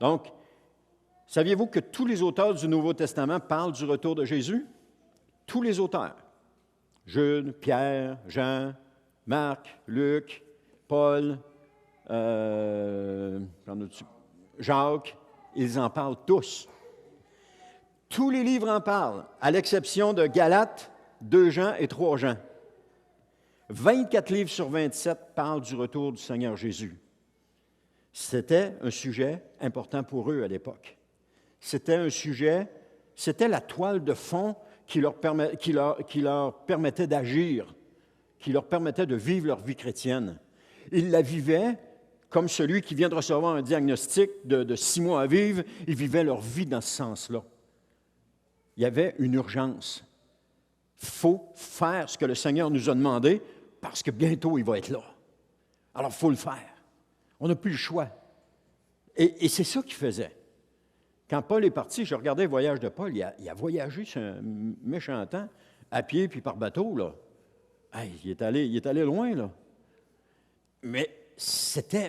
Donc, saviez-vous que tous les auteurs du Nouveau Testament parlent du retour de Jésus? Tous les auteurs. Jude, Pierre, Jean, Marc, Luc, Paul, Jacques, ils en parlent tous. Tous les livres en parlent, à l'exception de Galates, 2 Jean et 3 Jean. 24 livres sur 27 parlent du retour du Seigneur Jésus. C'était un sujet important pour eux à l'époque. C'était un sujet, c'était la toile de fond qui leur permettait d'agir, qui leur permettait de vivre leur vie chrétienne. Ils la vivaient comme celui qui vient de recevoir un diagnostic de 6 mois à vivre. Ils vivaient leur vie dans ce sens-là. Il y avait une urgence. Il faut faire ce que le Seigneur nous a demandé parce que bientôt il va être là. Alors, il faut le faire. On n'a plus le choix. Et c'est ça qu'il faisait. Quand Paul est parti, je regardais le voyage de Paul, il a voyagé sur un méchant temps, à pied puis par bateau, là. Hey, il est allé loin, là. Mais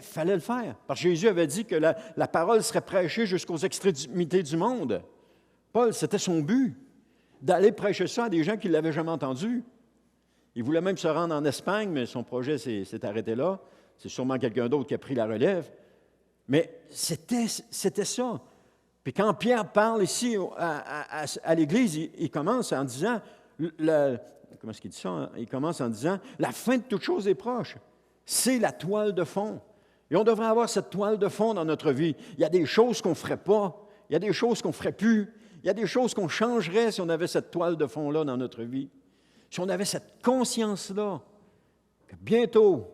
fallait le faire. Parce que Jésus avait dit que la parole serait prêchée jusqu'aux extrémités du monde. Paul, c'était son but, d'aller prêcher ça à des gens qui ne l'avaient jamais entendu. Il voulait même se rendre en Espagne, mais son projet s'est arrêté là. C'est sûrement quelqu'un d'autre qui a pris la relève. Mais c'était ça. Puis quand Pierre parle ici à l'Église, il commence en disant, comment est-ce qu'il dit ça? Hein? Il commence en disant, la fin de toute chose est proche. C'est la toile de fond. Et on devrait avoir cette toile de fond dans notre vie. Il y a des choses qu'on ne ferait pas. Il y a des choses qu'on ne ferait plus. Il y a des choses qu'on changerait si on avait cette toile de fond-là dans notre vie. Si on avait cette conscience-là, que bientôt,